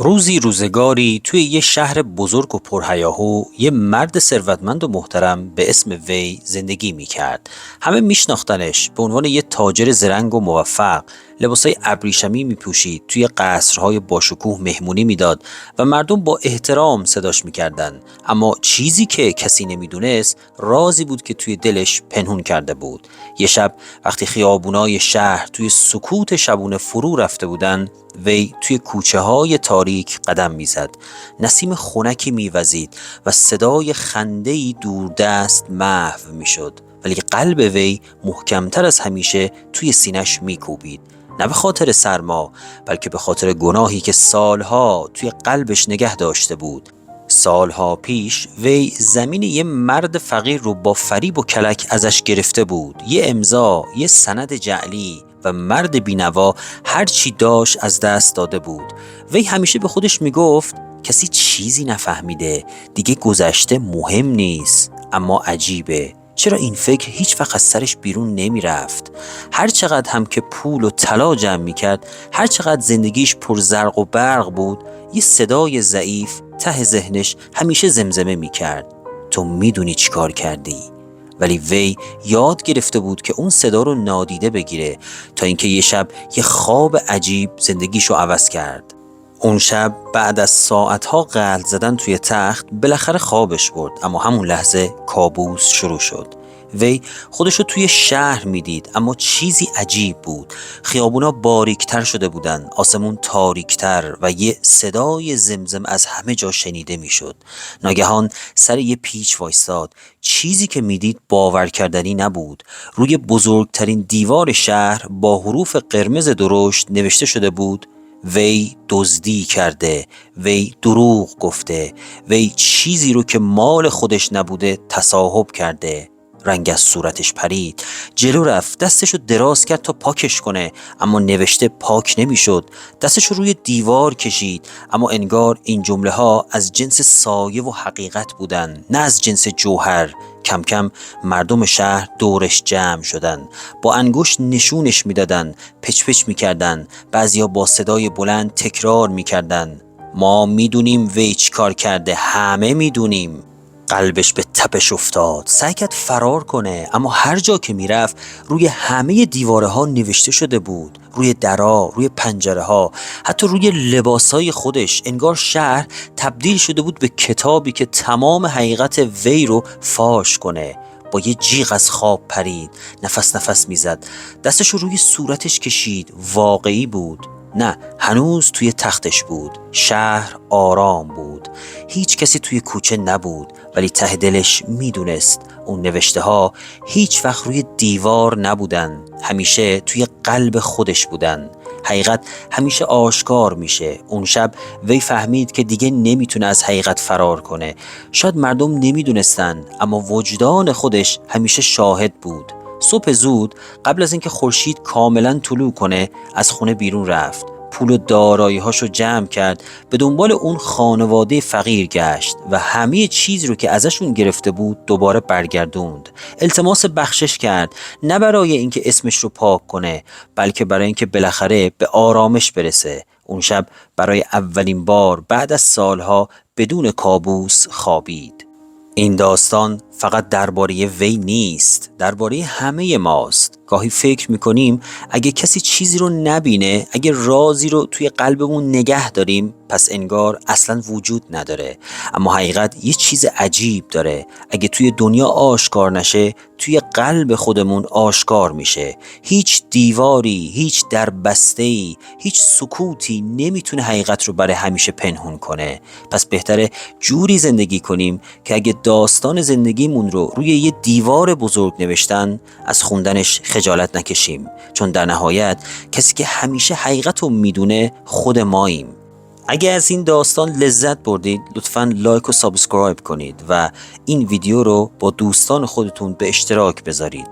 روزی روزگاری توی یه شهر بزرگ و پرهیاهو یه مرد ثروتمند و محترم به اسم وی زندگی میکرد. همه میشناختنش به عنوان یه تاجر زرنگ و موفق. لباسای ابریشمی میپوشید، توی قصرهای باشکوه مهمونی میداد و مردم با احترام صداش میکردن. اما چیزی که کسی نمیدونست رازی بود که توی دلش پنهون کرده بود. یه شب وقتی خیابونای شهر توی سکوت شبونه فرو رفته بودن، وی توی کوچه های تاریک قدم میزد. نسیم خنکی میوزید و صدای خنده‌ای دوردست محو میشد، ولی قلب وی محکمتر از همیشه توی سینش میکوبید. نه به خاطر سرما، بلکه به خاطر گناهی که سالها توی قلبش نگه داشته بود. سالها پیش وی زمین یه مرد فقیر رو با فریب و کلک ازش گرفته بود. یه امضا، یه سند جعلی و مرد بینوا هر چی داشت از دست داده بود. وی همیشه به خودش میگفت کسی چیزی نفهمیده، دیگه گذشته مهم نیست. اما عجیبه، چرا این فکر هیچ وقت از سرش بیرون نمی رفت؟ هر چقدر هم که پول و طلا جمع می کرد، هر چقدر زندگیش پر زرق و برق بود، یه صدای ضعیف ته ذهنش همیشه زمزمه می کرد: تو میدونی چی کار کردی؟ ولی وی یاد گرفته بود که اون صدا رو نادیده بگیره، تا اینکه یه شب یه خواب عجیب زندگیشو عوض کرد. اون شب بعد از ساعتها غلط زدن توی تخت بالاخره خوابش برد، اما همون لحظه کابوس شروع شد. وی خودشو توی شهر میدید، اما چیزی عجیب بود. خیابونا باریکتر شده بودن، آسمون تاریکتر و یه صدای زمزم از همه جا شنیده میشد. ناگهان سر یه پیچ وایستاد. چیزی که میدید باور کردنی نبود. روی بزرگترین دیوار شهر با حروف قرمز درشت نوشته شده بود: وی دزدی کرده، وی دروغ گفته، وی چیزی رو که مال خودش نبوده تصاحب کرده. رنگ از صورتش پرید، جلو رفت، دستشو دراز کرد تا پاکش کنه، اما نوشته پاک نمیشد. دستشو روی دیوار کشید، اما انگار این جمله ها از جنس سایه و حقیقت بودن، نه از جنس جوهر. کم کم مردم شهر دورش جمع شدن، با انگشت نشونش میدادن، پچ پچ میکردن، بعضیا با صدای بلند تکرار میکردن: ما میدونیم وی چی کار کرده، همه میدونیم. قلبش به تپش افتاد، سعی کرد فرار کنه، اما هر جا که میرفت روی همه دیواره ها نوشته شده بود، روی درها، روی پنجره ها، حتی روی لباسای خودش. انگار شهر تبدیل شده بود به کتابی که تمام حقیقت وی رو فاش کنه. با یه جیغ از خواب پرید، نفس نفس میزد، دستش رو روی صورتش کشید. واقعی بود، نه، هنوز توی تختش بود. شهر آرام بود، هیچ کسی توی کوچه نبود، ولی ته دلش میدونست اون نوشته ها هیچ وقت روی دیوار نبودن، همیشه توی قلب خودش بودن. حقیقت همیشه آشکار میشه. اون شب وی فهمید که دیگه نمیتونه از حقیقت فرار کنه. شاید مردم نمیدونستن، اما وجدان خودش همیشه شاهد بود. صبح زود قبل از اینکه خورشید کاملا طلوع کنه از خونه بیرون رفت. پول و دارایی‌هاشو جمع کرد، به دنبال اون خانواده فقیر گشت و همه چیز رو که ازشون گرفته بود دوباره برگردوند. التماس بخشش کرد، نه برای اینکه اسمش رو پاک کنه، بلکه برای اینکه بالاخره به آرامش برسه. اون شب برای اولین بار بعد از سالها بدون کابوس خوابید. این داستان فقط درباره وی نیست، درباره همه ماست. گاهی فکر میکنیم اگه کسی چیزی رو نبینه، اگه رازی رو توی قلبمون نگه داریم، پس انگار اصلا وجود نداره. اما حقیقت یه چیز عجیب داره، اگه توی دنیا آشکار نشه، توی قلب خودمون آشکار میشه. هیچ دیواری، هیچ دربسته‌ای، هیچ سکوتی نمیتونه حقیقت رو برای همیشه پنهون کنه. پس بهتره جوری زندگی کنیم که اگه داستان زندگیمون رو روی یه دیوار بزرگ نوشتن، از خوندنش خجالت نکشیم، چون در نهایت کسی که همیشه حقیقت رو میدونه خود ماییم. اگه از این داستان لذت بردید، لطفاً لایک و سابسکرایب کنید و این ویدیو رو با دوستان خودتون به اشتراک بذارید.